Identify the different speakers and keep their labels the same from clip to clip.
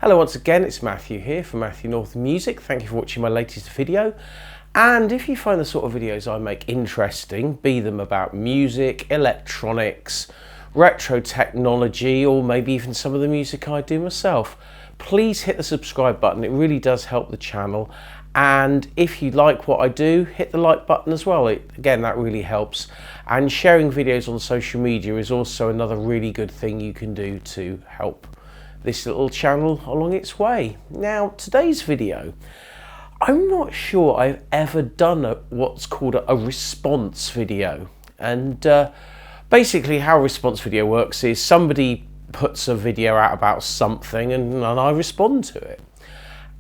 Speaker 1: Hello once again, it's Matthew here from Matthewnorthmusic. Thank you for watching my latest video. And if you find the sort of videos I make interesting, be them about music, electronics, retro technology, or maybe even some of the music I do myself, please hit the subscribe button. It really does help the channel. And if you like what I do, hit the like button as well. Again, that really helps. And sharing videos on social media is also another really good thing you can do to help this little channel along its way. Now, today's video, I'm not sure I've ever done what's called a response video. And basically how a response video works is somebody puts a video out about something and I respond to it.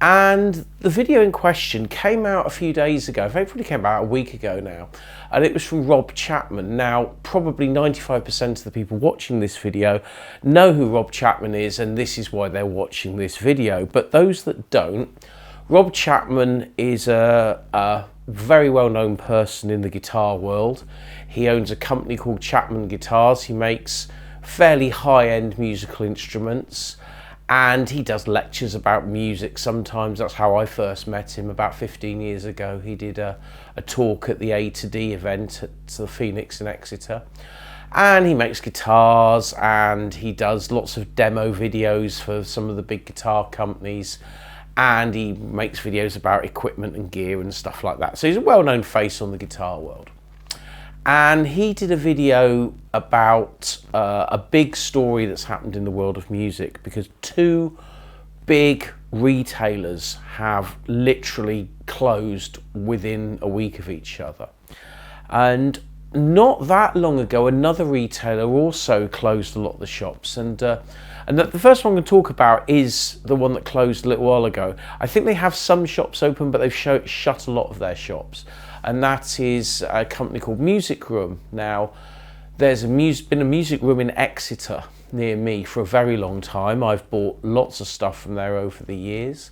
Speaker 1: And the video in question came out a few days ago. It probably came out a week ago now, and it was from Rob Chapman. Now, probably 95% of the people watching this video know who Rob Chapman is, and this is why they're watching this video. But those that don't, Rob Chapman is a very well-known person in the guitar world. He owns a company called Chapman Guitars. He makes fairly high-end musical instruments. And he does lectures about music sometimes. That's how I first met him about 15 years ago. He did a talk at the A to D event at the Phoenix in Exeter. And he makes guitars and he does lots of demo videos for some of the big guitar companies. And he makes videos about equipment and gear and stuff like that. So he's a well-known face on the guitar world. And he did a video about a big story that's happened in the world of music, because two big retailers have literally closed within a week of each other. And not that long ago, another retailer also closed a lot of the shops. And the first one I'm going to talk about is the one that closed a little while ago. I think they have some shops open, but they've shut a lot of their shops. And that is a company called Music Room. Now, there's been a Music Room in Exeter near me for a very long time. I've bought lots of stuff from there over the years.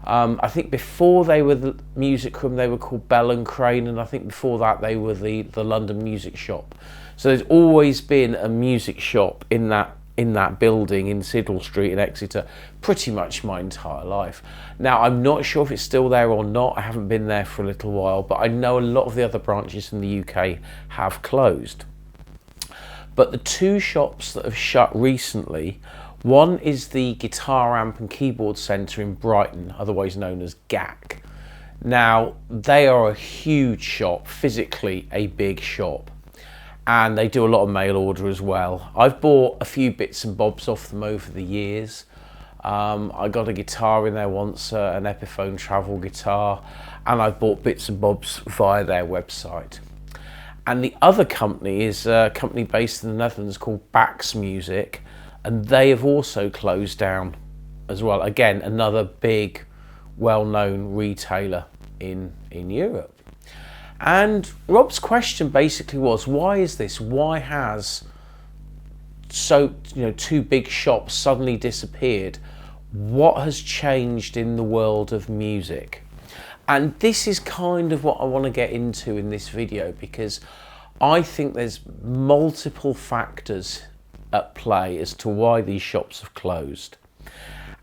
Speaker 1: I think before they were the Music Room, they were called Bell and Crane, and I think before that they were the London Music Shop. So there's always been a music shop in that building in Siddle Street in Exeter pretty much my entire life. Now, I'm not sure if it's still there or not. I haven't been there for a little while, but I know a lot of the other branches in the UK have closed. But the two shops that have shut recently, one is the Guitar Amp and Keyboard Centre in Brighton, otherwise known as GAC. Now, they are a huge shop, physically a big shop. And they do a lot of mail order as well. I've bought a few bits and bobs off them over the years. I got a guitar in there once, an Epiphone travel guitar, and I've bought bits and bobs via their website. And the other company is a company based in the Netherlands called Bax Music, and they have also closed down as well. Again, another big, well-known retailer in Europe. And Rob's question basically was, why is this? Why has two big shops suddenly disappeared? What has changed in the world of music? And this is kind of what I want to get into in this video, because I think there's multiple factors at play as to why these shops have closed.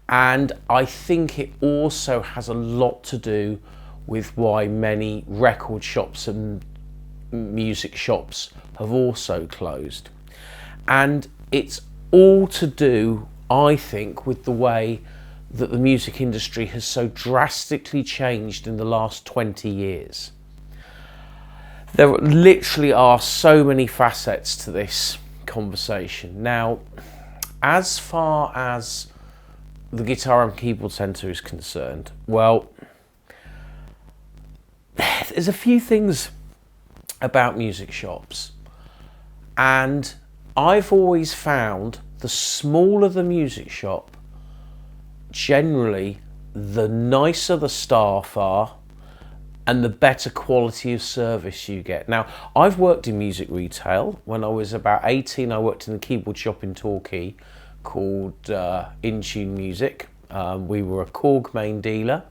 Speaker 1: And I think it also has a lot to do with why many record shops and music shops have also closed. And it's all to do, I think, with the way that the music industry has so drastically changed in the last 20 years. There literally are so many facets to this conversation. Now, as far as the Guitar and Keyboard Centre is concerned, well, there's a few things about music shops, and I've always found the smaller the music shop, generally the nicer the staff are and the better quality of service you get. Now, I've worked in music retail. When I was about 18, I worked in a keyboard shop in Torquay called In Tune Music. We were a Korg main dealer.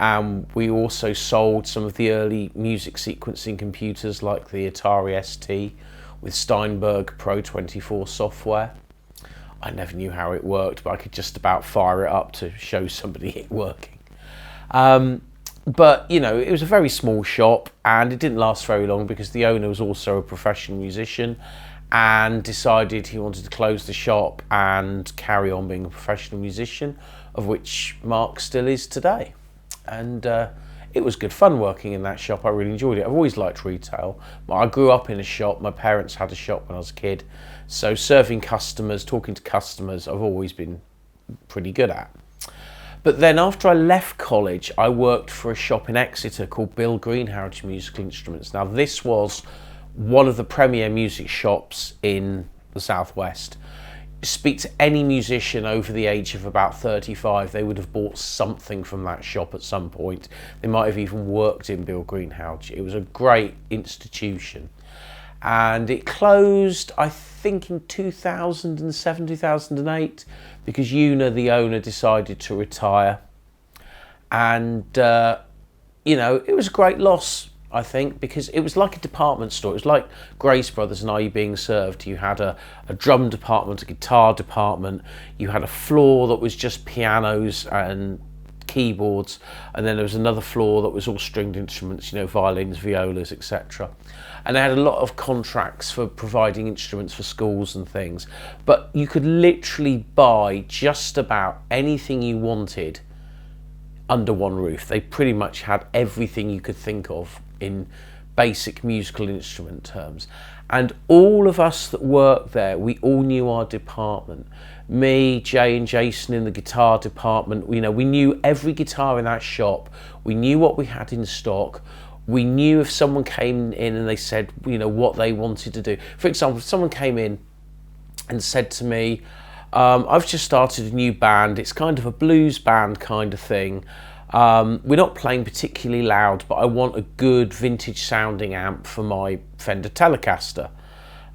Speaker 1: And we also sold some of the early music sequencing computers like the Atari ST with Steinberg Pro 24 software. I never knew how it worked, but I could just about fire it up to show somebody it working. But, you know, it was a very small shop, and it didn't last very long because the owner was also a professional musician and decided he wanted to close the shop and carry on being a professional musician, of which Mark still is today. And it was good fun working in that shop. I really enjoyed it. I've always liked retail. I grew up in a shop. My parents had a shop when I was a kid. So serving customers, talking to customers, I've always been pretty good at. But then after I left college, I worked for a shop in Exeter called Bill Greenhouse Musical Instruments. Now, this was one of the premier music shops in the Southwest. Speak to any musician over the age of about 35, they would have bought something from that shop at some point. They might have even worked in Bill Greenhouse. It was a great institution. And it closed, I think, in 2007, 2008, because Una, the owner, decided to retire. And, you know, it was a great loss, I think, because it was like a department store. It was like Grace Brothers and Are You Being Served? You had a drum department, a guitar department, you had a floor that was just pianos and keyboards, and then there was another floor that was all stringed instruments, you know, violins, violas, etc. And they had a lot of contracts for providing instruments for schools and things. But you could literally buy just about anything you wanted under one roof. They pretty much had everything you could think of in basic musical instrument terms. And all of us that worked there, we all knew our department. Me, Jay and Jason in the guitar department, you know, we knew every guitar in that shop. We knew what we had in stock. We knew if someone came in and they said, you know, what they wanted to do. For example, if someone came in and said to me, I've just started a new band, it's kind of a blues band kind of thing. We're not playing particularly loud, but I want a good vintage sounding amp for my Fender Telecaster,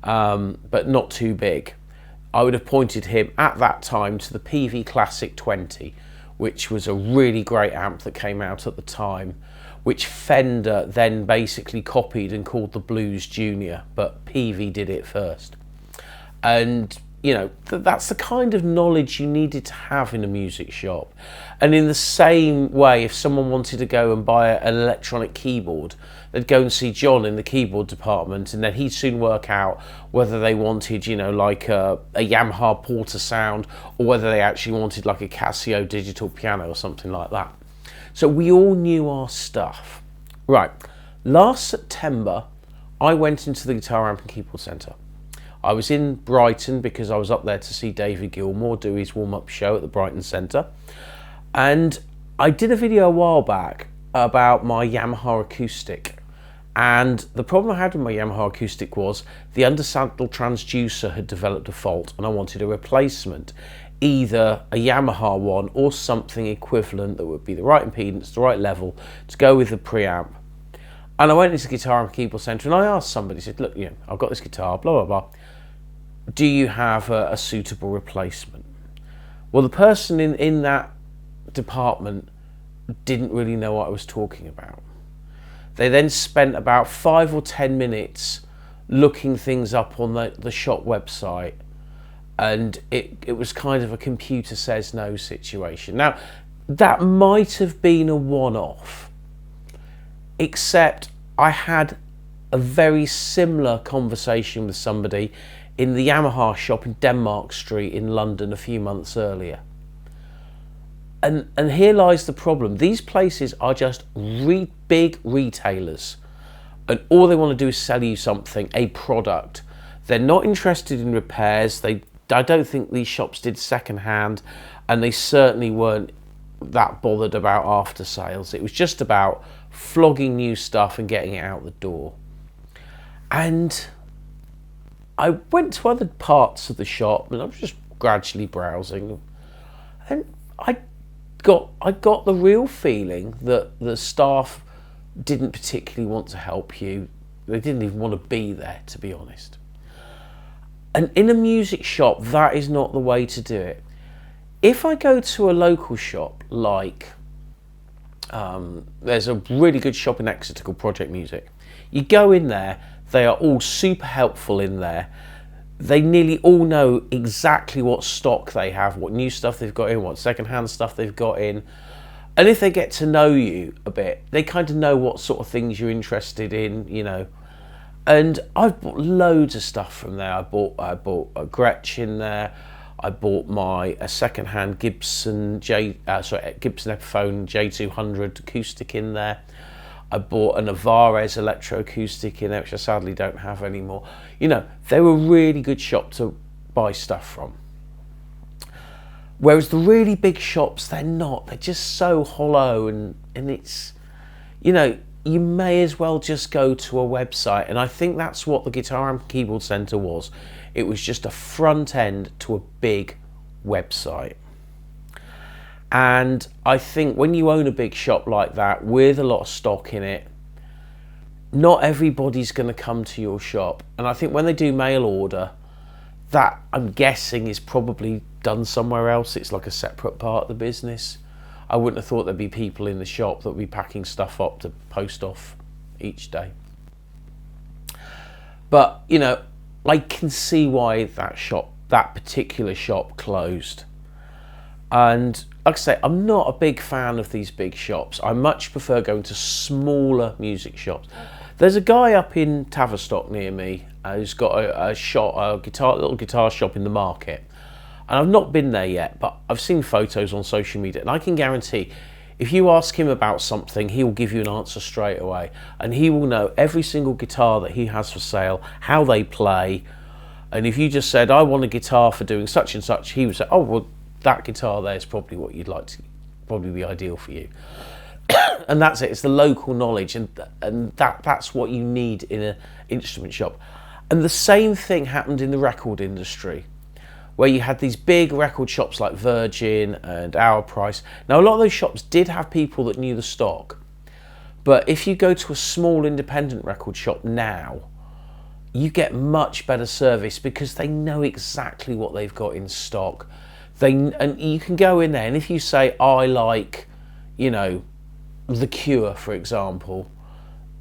Speaker 1: but not too big. I would have pointed him at that time to the PV Classic 20, which was a really great amp that came out at the time, which Fender then basically copied and called the Blues Junior, but PV did it first. And you know, that's the kind of knowledge you needed to have in a music shop. And in the same way, if someone wanted to go and buy an electronic keyboard, they'd go and see John in the keyboard department, and then he'd soon work out whether they wanted, you know, like a Yamaha Porter sound, or whether they actually wanted like a Casio digital piano or something like that. So we all knew our stuff. Right, last September, I went into the Guitar Amp and Keyboard Centre. I was in Brighton because I was up there to see David Gilmour do his warm-up show at the Brighton Centre. And I did a video a while back about my Yamaha acoustic. And the problem I had with my Yamaha acoustic was the undersaddle transducer had developed a fault and I wanted a replacement. Either a Yamaha one or something equivalent that would be the right impedance, the right level to go with the preamp. And I went into the Guitar and Keyboard Centre and I asked somebody, said, look, you know, I've got this guitar, blah, blah, blah. Do you have a suitable replacement? Well, the person in that department didn't really know what I was talking about. They then spent about 5 or 10 minutes looking things up on the shop website, and it was kind of a computer says no situation. Now, that might have been a one-off, except I had a very similar conversation with somebody in the Yamaha shop in Denmark Street in London a few months earlier. And here lies the problem. These places are just big retailers, and all they want to do is sell you something, a product. They're not interested in repairs. I don't think these shops did second-hand, and they certainly weren't that bothered about after sales. It was just about flogging new stuff and getting it out the door. And I went to other parts of the shop and I was just gradually browsing, and I got the real feeling that the staff didn't particularly want to help you. They didn't even want to be there, to be honest. And in a music shop, that is not the way to do it. If I go to a local shop, like there's a really good shop in Exeter called Project Music. You go in there, they are all super helpful in there. they nearly all know exactly what stock they have, what new stuff they've got in, what second-hand stuff they've got in. And if they get to know you a bit, they kind of know what sort of things you're interested in, you know. And I've bought loads of stuff from there. I bought a Gretsch there. I bought a second-hand Gibson Epiphone J200 acoustic in there. I bought an Avares electroacoustic in there, which I sadly don't have anymore. You know, they were a really good shop to buy stuff from. Whereas the really big shops, they're not. They're just so hollow, and it's, you know, you may as well just go to a website. And I think that's what the Guitar and Keyboard Centre was. It was just a front end to a big website. And I think when you own a big shop like that with a lot of stock in it, not everybody's going to come to your shop. And I think when they do mail order, that I'm guessing is probably done somewhere else. It's like a separate part of the business. I wouldn't have thought there'd be people in the shop that would be packing stuff up to post off each day. But, you know, I can see why that particular shop closed. And like I say, I'm not a big fan of these big shops. I much prefer going to smaller music shops. There's a guy up in Tavistock near me who's got a little guitar shop in the market. And I've not been there yet, but I've seen photos on social media, and I can guarantee if you ask him about something, he will give you an answer straight away. And he will know every single guitar that he has for sale, how they play. And if you just said, I want a guitar for doing such and such, he would say, oh, well, that guitar there is probably what you'd like to, probably be ideal for you. And that's it. It's the local knowledge, and that's what you need in an instrument shop. And the same thing happened in the record industry, where you had these big record shops like Virgin and Our Price. Now, a lot of those shops did have people that knew the stock, but if you go to a small independent record shop now, you get much better service because they know exactly what they've got in stock. And you can go in there, and if you say, I like, you know, The Cure, for example,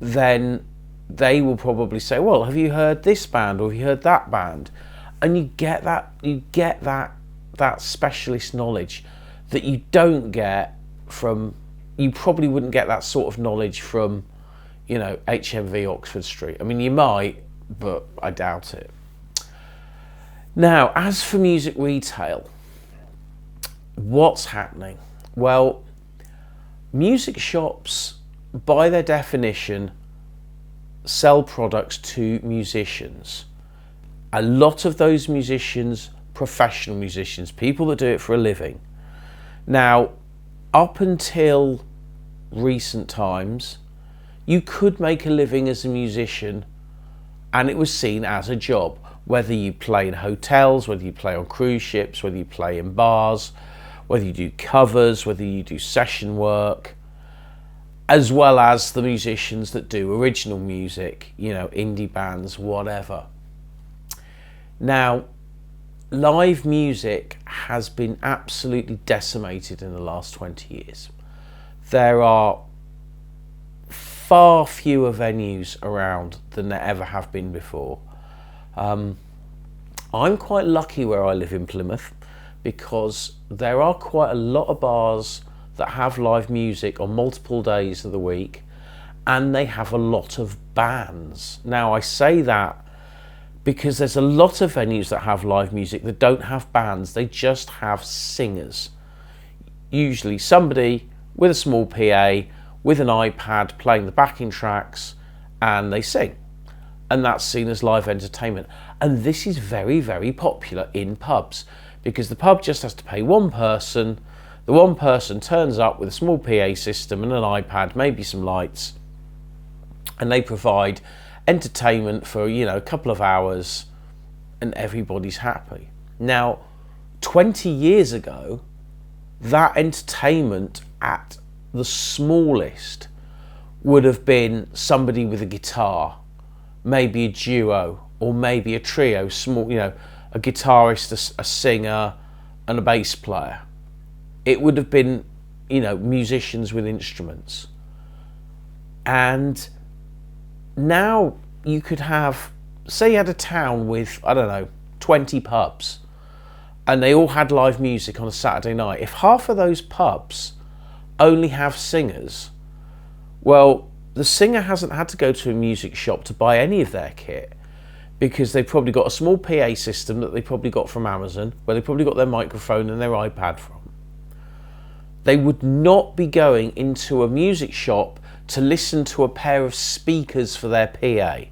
Speaker 1: then they will probably say, well, have you heard this band or have you heard that band? And you get that specialist knowledge that you don't get from, you probably wouldn't get that sort of knowledge from, you know, HMV Oxford Street. I mean, you might, but I doubt it. Now, as for music retail, what's happening? Well, music shops, by their definition, sell products to musicians. A lot of those musicians, professional musicians, people that do it for a living. Now, up until recent times, you could make a living as a musician, and it was seen as a job, whether you play in hotels, whether you play on cruise ships, whether you play in bars, whether you do covers, whether you do session work, as well as the musicians that do original music, you know, indie bands, whatever. Now, live music has been absolutely decimated in the last 20 years. There are far fewer venues around than there ever have been before. I'm quite lucky where I live in Plymouth, because there are quite a lot of bars that have live music on multiple days of the week, and they have a lot of bands. Now, I say that because there's a lot of venues that have live music that don't have bands, they just have singers. Usually somebody with a small PA, with an iPad playing the backing tracks, and they sing. And that's seen as live entertainment. And this is very, very popular in pubs, because the pub just has to pay one person. The one person turns up with a small PA system and an iPad, maybe some lights, and they provide entertainment for, you know, a couple of hours, and everybody's happy. Now, 20 years ago, that entertainment at the smallest would have been somebody with a guitar, maybe a duo, or maybe a trio, small, you know, a guitarist, a singer, and a bass player. It would have been, you know, musicians with instruments. And now you could have, say you had a town with, I don't know, 20 pubs, and they all had live music on a Saturday night. If half of those pubs only have singers, well, the singer hasn't had to go to a music shop to buy any of their kit, because they've probably got a small PA system that they probably got from Amazon, where they probably got their microphone and their iPad from. They would not be going into a music shop to listen to a pair of speakers for their PA.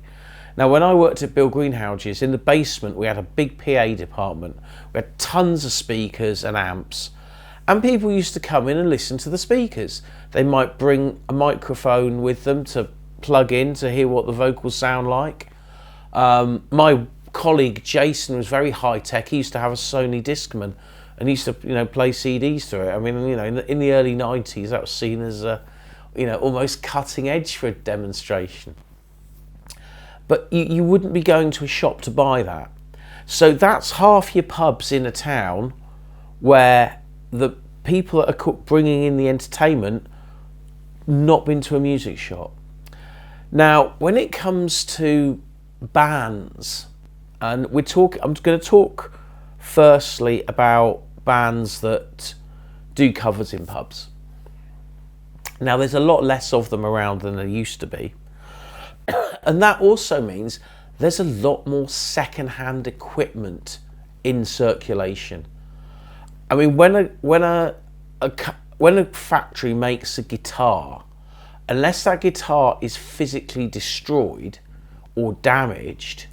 Speaker 1: Now, when I worked at Bill Greenhouse's, in the basement we had a big PA department. We had tons of speakers and amps, and people used to come in and listen to the speakers. They might bring a microphone with them to plug in to hear what the vocals sound like. My colleague Jason was very high tech. He used to have a Sony Discman, and he used to, play CDs through it. I mean, in the early 90s, that was seen as, almost cutting edge for a demonstration. But you wouldn't be going to a shop to buy that. So that's half your pubs in a town where the people that are bringing in the entertainment not been to a music shop. Now, when it comes to bands, and I'm going to talk firstly about bands that do covers in pubs. Now, there's a lot less of them around than there used to be, and that also means there's a lot more second-hand equipment in circulation. I mean, when a factory makes a guitar, unless that guitar is physically destroyed or damaged,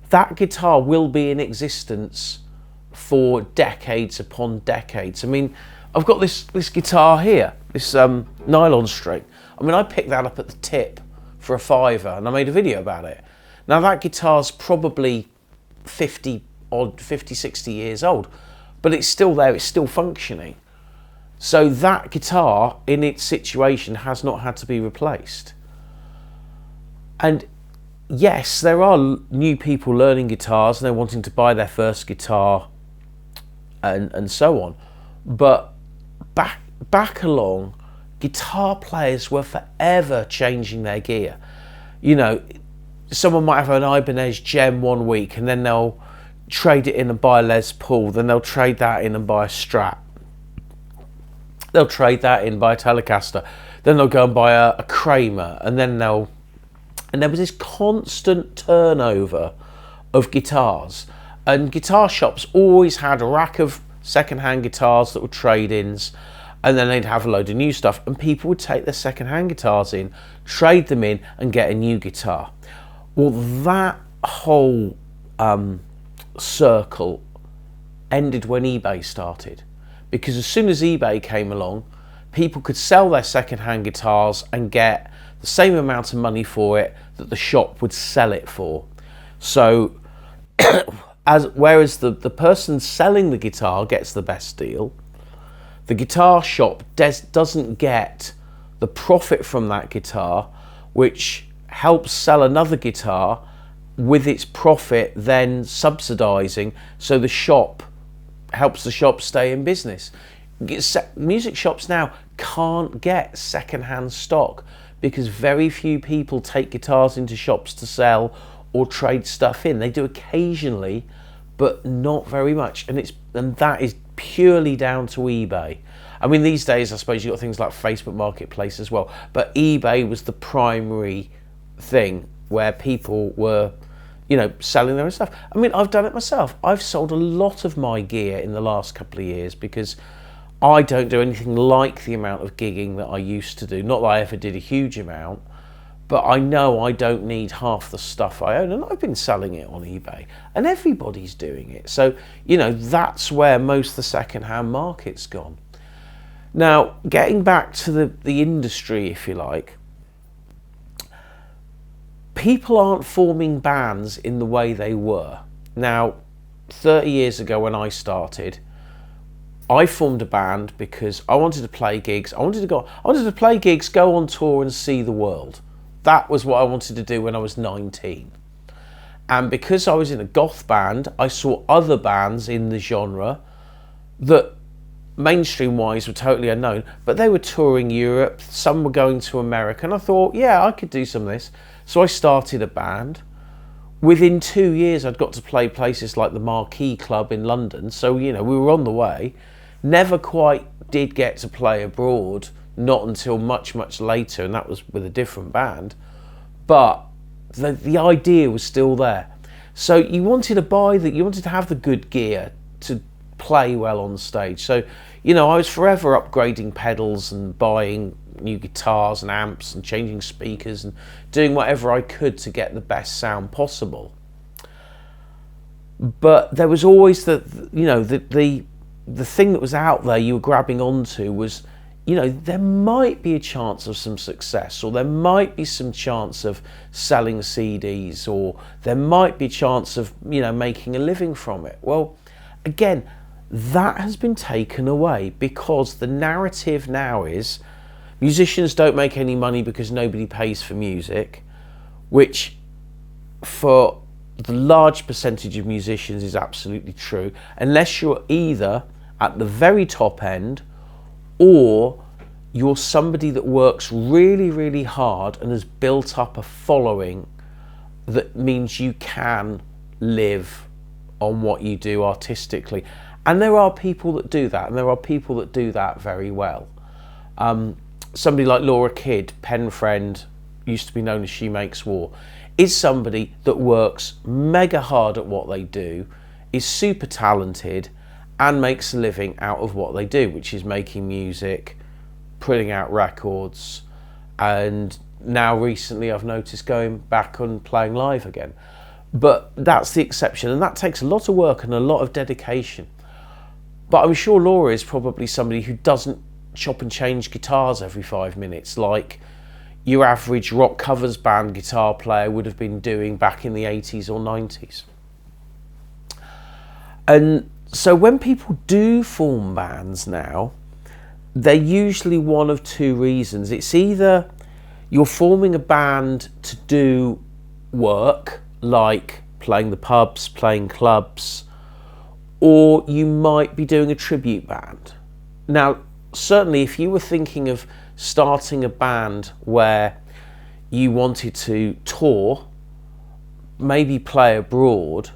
Speaker 1: that guitar will be in existence for decades upon decades. I mean, I've got this guitar here, this nylon string. I mean, I picked that up at the tip for £5 and I made a video about it. Now, that guitar's probably 50, 60 years old, but it's still there, it's still functioning. So that guitar in its situation has not had to be replaced. And yes, there are new people learning guitars and they're wanting to buy their first guitar and so on. But back along, guitar players were forever changing their gear. Someone might have an Ibanez Gem one week and then they'll trade it in and buy a Les Paul, then they'll trade that in and buy a Strat. They'll trade that in, buy a Telecaster, then they'll go and buy a Kramer, and there was this constant turnover of guitars, and guitar shops always had a rack of second-hand guitars that were trade-ins, and then they'd have a load of new stuff, and people would take their second-hand guitars in, trade them in, and get a new guitar. Well, that whole circle ended when eBay started, because as soon as eBay came along, people could sell their second-hand guitars and get the same amount of money for it that the shop would sell it for. So whereas the person selling the guitar gets the best deal, the guitar shop doesn't get the profit from that guitar, which helps sell another guitar, with its profit then subsidizing, so the shop helps the shop stay in business. Music shops now can't get second-hand stock because very few people take guitars into shops to sell or trade stuff in. They do occasionally, but not very much, and that is purely down to eBay. I mean, these days I suppose you've got things like Facebook Marketplace as well, but eBay was the primary thing where people were selling their own stuff. I mean, I've done it myself. I've sold a lot of my gear in the last couple of years because I don't do anything like the amount of gigging that I used to do. Not that I ever did a huge amount, but I know I don't need half the stuff I own, and I've been selling it on eBay, and everybody's doing it. So, that's where most of the second-hand market's gone. Now, getting back to the industry, if you like, people aren't forming bands in the way they were. Now, 30 years ago when I started, I formed a band because I wanted to play gigs. I wanted to play gigs, go on tour and see the world. That was what I wanted to do when I was 19. And because I was in a goth band, I saw other bands in the genre that mainstream wise were totally unknown, but they were touring Europe, some were going to America, and I thought, yeah, I could do some of this. So I started a band. within 2 years, I'd got to play places like the Marquee Club in London. So, you know, we were on the way. Never quite did get to play abroad, not until much, much later, and that was with a different band. But the idea was still there. So you wanted to have the good gear to play well on stage. So, you know, I was forever upgrading pedals and buying new guitars and amps and changing speakers and doing whatever I could to get the best sound possible. But there was always the thing that was out there you were grabbing onto was, you know, there might be a chance of some success, or there might be some chance of selling CDs, or there might be a chance of, you know, making a living from it. Well, again, that has been taken away because the narrative now is musicians don't make any money because nobody pays for music, which for the large percentage of musicians is absolutely true, unless you're either at the very top end or you're somebody that works really, really hard and has built up a following that means you can live on what you do artistically. And there are people that do that, and there are people that do that very well. Somebody like Laura Kidd, pen friend, used to be known as She Makes War, is somebody that works mega hard at what they do, is super talented, and makes a living out of what they do, which is making music, putting out records, and now recently I've noticed going back on playing live again. But that's the exception, and that takes a lot of work and a lot of dedication. But I'm sure Laura is probably somebody who doesn't chop and change guitars every 5 minutes like your average rock covers band guitar player would have been doing back in the 80s or 90s. And so when people do form bands now, they're usually one of two reasons. It's either you're forming a band to do work, like playing the pubs, playing clubs, or you might be doing a tribute band. Now, certainly if you were thinking of starting a band where you wanted to tour, maybe play abroad,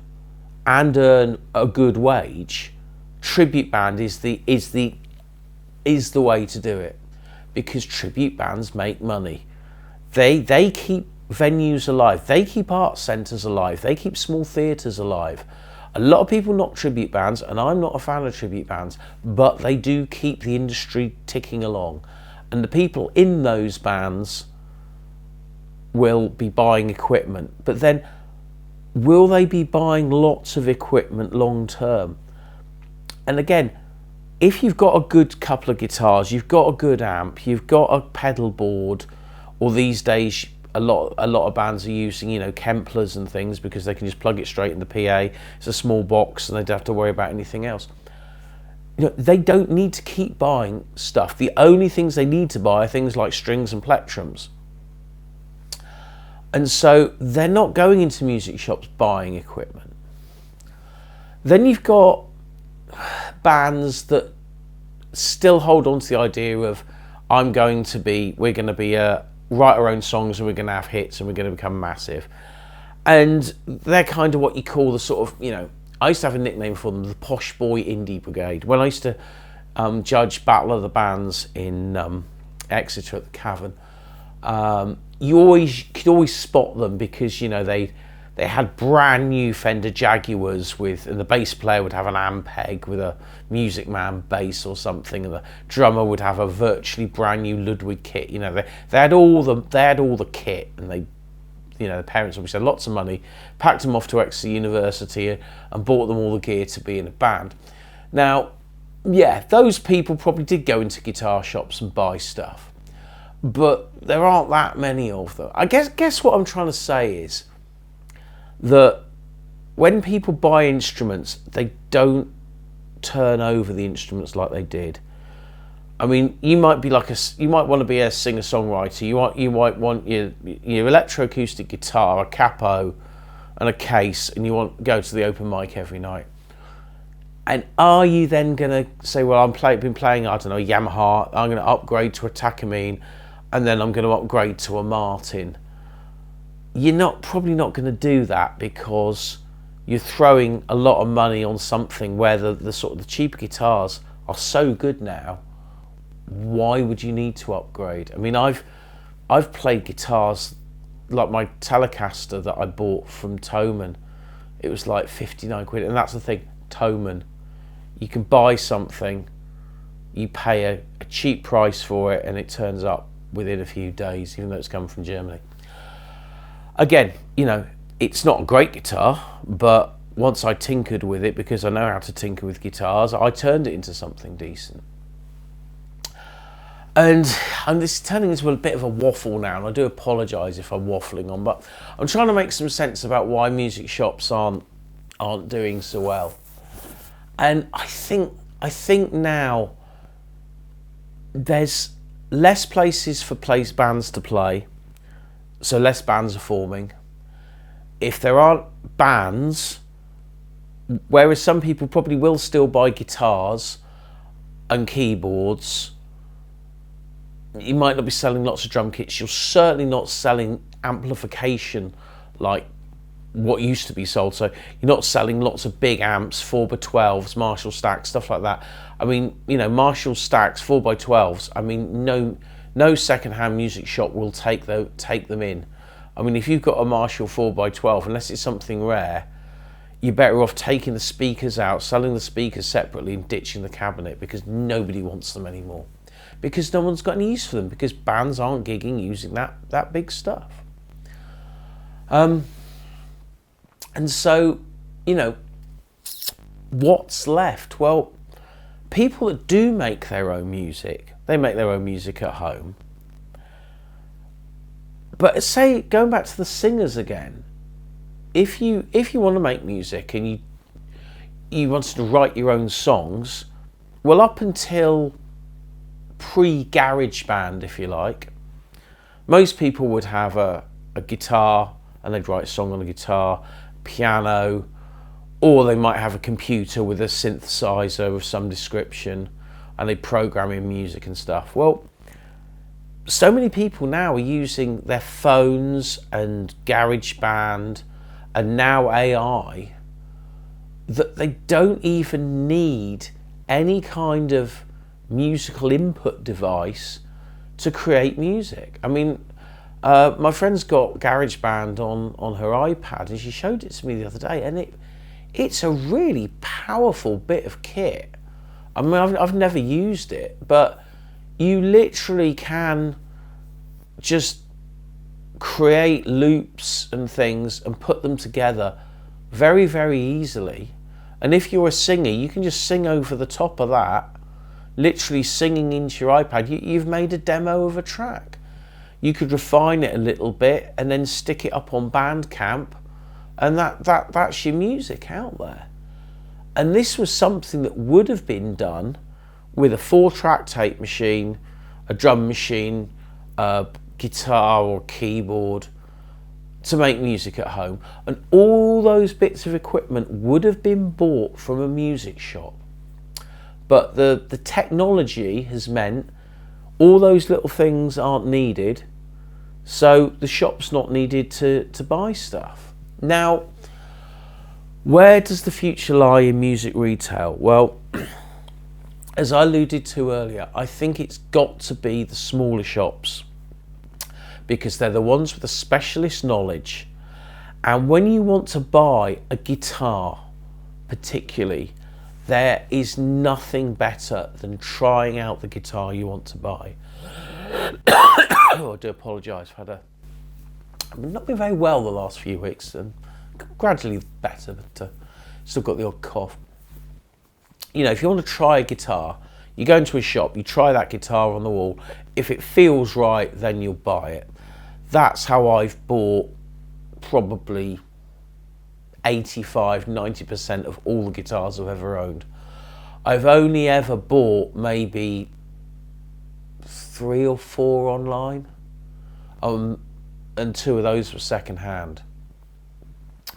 Speaker 1: and earn a good wage, tribute band is the way to do it, because tribute bands make money. They keep venues alive, they keep art centres alive, they keep small theatres alive. A lot of people knock tribute bands, and I'm not a fan of tribute bands, but they do keep the industry ticking along, and the people in those bands will be buying equipment. But then, will they be buying lots of equipment long term? And again, if you've got a good couple of guitars, you've got a good amp, you've got a pedal board, or these days a lot of bands are using, you know, Kemplers and things because they can just plug it straight in the PA. It's a small box and they don't have to worry about anything else. You know, they don't need to keep buying stuff. The only things they need to buy are things like strings and plectrums. And so they're not going into music shops buying equipment. Then you've got bands that still hold on to the idea of we're going to be write our own songs and we're going to have hits and we're going to become massive. And they're kind of what you call the sort of, you know, I used to have a nickname for them, the Posh Boy Indie Brigade. When I used to judge Battle of the Bands in Exeter at the Cavern, you could always spot them because, you know, they had brand new Fender Jaguars and the bass player would have an Ampeg with a Music Man bass or something, and the drummer would have a virtually brand new Ludwig kit. You know, they had all the kit, and they, you know, the parents obviously had lots of money, packed them off to Exeter University and bought them all the gear to be in a band. Now, yeah, those people probably did go into guitar shops and buy stuff, but there aren't that many of them. I guess what I'm trying to say is that when people buy instruments, they don't turn over the instruments like they did. I mean, you might want to be a singer-songwriter. You might want your electroacoustic guitar, a capo, and a case, and you want to go to the open mic every night. And are you then going to say, well, been playing, I don't know, Yamaha, I'm going to upgrade to a Takamine, and then I'm going to upgrade to a Martin? you're probably not going to do that, because you're throwing a lot of money on something where the sort of the cheaper guitars are so good now. Why would you need to upgrade? I mean, I've played guitars like my Telecaster that I bought from Thomann. It was like 59 quid, and that's the thing, Thomann. You can buy something, you pay a cheap price for it, and it turns up within a few days, even though it's come from Germany. Again, you know, it's not a great guitar, but once I tinkered with it, because I know how to tinker with guitars, I turned it into something decent. And this is turning into a bit of a waffle now, and I do apologise if I'm waffling on, but I'm trying to make some sense about why music shops aren't doing so well. And I think now there's less places for bands to play, so less bands are forming. If there aren't bands, whereas some people probably will still buy guitars and keyboards, you might not be selling lots of drum kits. You're certainly not selling amplification like what used to be sold. So you're not selling lots of big amps, 4x12s, Marshall stacks, stuff like that. I mean, you know, Marshall stacks, 4x12s. I mean, no second-hand music shop will take them in. I mean, if you've got a Marshall 4x12, unless it's something rare, you're better off taking the speakers out, selling the speakers separately, and ditching the cabinet, because nobody wants them anymore. Because no one's got any use for them, because bands aren't gigging using that big stuff. And so, you know, what's left? Well, people that do make their own music, they make their own music at home. But say, going back to the singers again, if you want to make music and you wanted to write your own songs, well, up until pre-GarageBand, if you like, most people would have a guitar and they'd write a song on a guitar, piano, or they might have a computer with a synthesizer of some description and they program in music and stuff. Well, so many people now are using their phones and GarageBand and now AI that they don't even need any kind of musical input device to create music. I mean, my friend's got GarageBand on her iPad, and she showed it to me the other day, and it's a really powerful bit of kit. I mean, I've never used it, but you literally can just create loops and things and put them together very, very easily. And if you're a singer, you can just sing over the top of that, literally singing into your iPad. You've made a demo of a track. You could refine it a little bit and then stick it up on Bandcamp, and that's your music out there. And this was something that would have been done with a 4-track tape machine, a drum machine, a guitar or keyboard to make music at home. And all those bits of equipment would have been bought from a music shop. But the technology has meant all those little things aren't needed, so the shop's not needed to buy stuff. Now, where does the future lie in music retail? Well, as I alluded to earlier, I think it's got to be the smaller shops, because they're the ones with the specialist knowledge. And when you want to buy a guitar, particularly, there is nothing better than trying out the guitar you want to buy. Oh, I do apologise. I've not been very well the last few weeks, and gradually better, but still got the odd cough. You know, if you want to try a guitar, you go into a shop, you try that guitar on the wall. If it feels right, then you'll buy it. That's how I've bought probably 85–90% of all the guitars I've ever owned. I've only ever bought maybe 3 or 4 online, and 2 of those were second hand.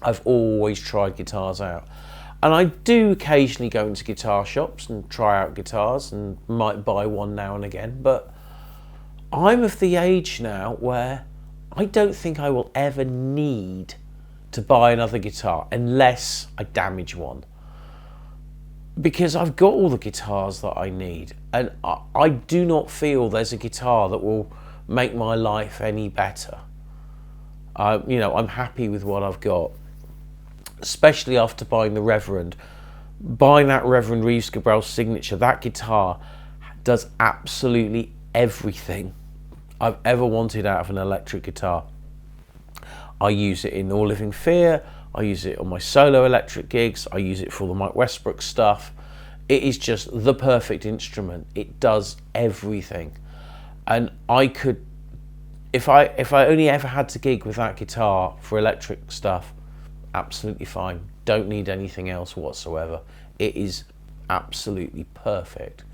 Speaker 1: I've always tried guitars out, and I do occasionally go into guitar shops and try out guitars and might buy one now and again, but I'm of the age now where I don't think I will ever need to buy another guitar unless I damage one, because I've got all the guitars that I need, and I do not feel there's a guitar that will make my life any better. You know, I'm happy with what I've got, especially after buying the Reverend. Buying that Reverend Reeves Cabral Signature, that guitar does absolutely everything I've ever wanted out of an electric guitar. I use it in All Living Fear, I use it on my solo electric gigs, I use it for all the Mike Westbrook stuff. It is just the perfect instrument. It does everything. And I could, if I only ever had to gig with that guitar for electric stuff, absolutely fine. Don't need anything else whatsoever. It is absolutely perfect.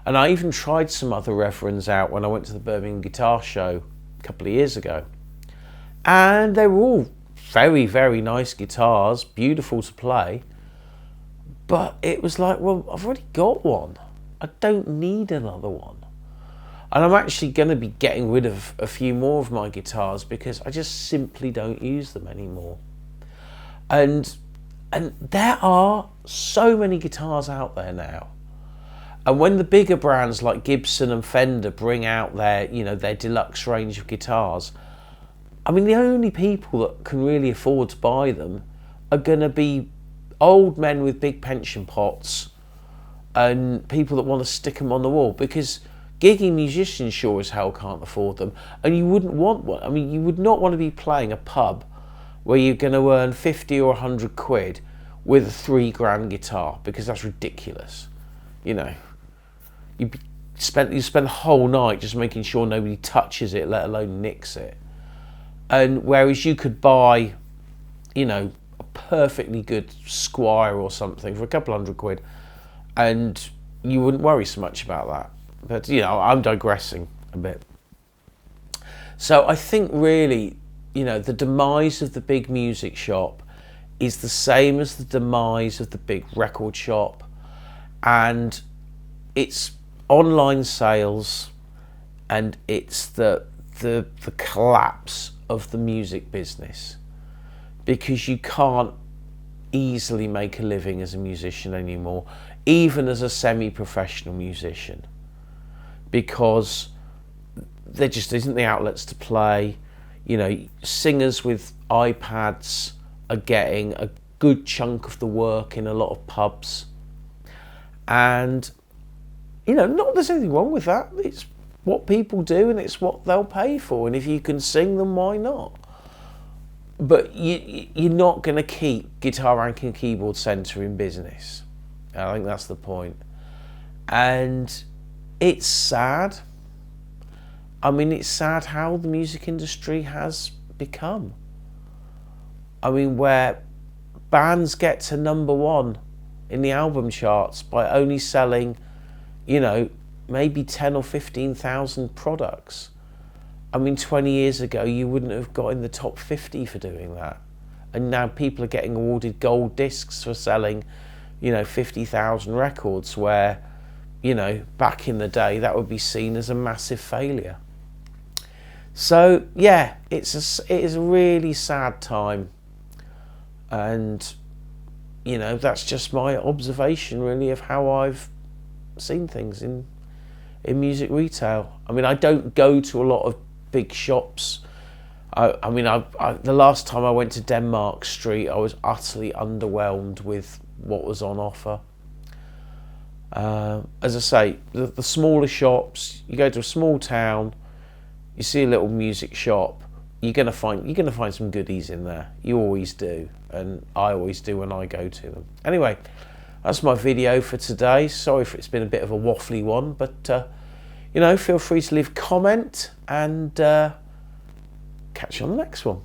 Speaker 1: And I even tried some other Reverends out when I went to the Birmingham Guitar Show a couple of years ago. And they were all very, very nice guitars, beautiful to play. But it was like, well, I've already got one. I don't need another one. And I'm actually going to be getting rid of a few more of my guitars because I just simply don't use them anymore. And there are so many guitars out there now. And when the bigger brands like Gibson and Fender bring out their, you know, their deluxe range of guitars, I mean, the only people that can really afford to buy them are going to be old men with big pension pots and people that want to stick them on the wall, because gigging musicians sure as hell can't afford them. And you wouldn't want one. I mean, you would not want to be playing a pub where you're going to earn 50 or 100 quid with a £3 guitar, because that's ridiculous. You know, you spend the whole night just making sure nobody touches it, let alone nicks it. And whereas you could buy, you know, a perfectly good Squire or something for a couple hundred quid, and you wouldn't worry so much about that. But, you know, I'm digressing a bit. So I think really, you know, the demise of the big music shop is the same as the demise of the big record shop, and it's online sales, and it's the collapse of the music business, because you can't easily make a living as a musician anymore, even as a semi-professional musician, because there just isn't the outlets to play. You know, singers with iPads are getting a good chunk of the work in a lot of pubs, and you know, not there's anything wrong with that. It's what people do, and it's what they'll pay for, and if you can sing them, why not? But you're not going to keep Guitar Rank and Keyboard Centre in business. I think that's the point. And it's sad. I mean, it's sad how the music industry has become. I mean, where bands get to #1 in the album charts by only selling, you know, maybe 10 or 15,000 products. I mean, 20 years ago, you wouldn't have got in the top 50 for doing that. And now people are getting awarded gold discs for selling, you know, 50,000 records, where, you know, back in the day, that would be seen as a massive failure. So, yeah, it is a really sad time. And, you know, that's just my observation, really, of how I've seen things in music retail. I mean, I don't go to a lot of big shops. I mean, the last time I went to Denmark Street, I was utterly underwhelmed with what was on offer. As I say, the smaller shops, you go to a small town, you see a little music shop, you're gonna find some goodies in there. You always do, and I always do when I go to them. Anyway, that's my video for today. Sorry if it's been a bit of a waffly one, but you know, feel free to leave a comment, and catch you on the next one.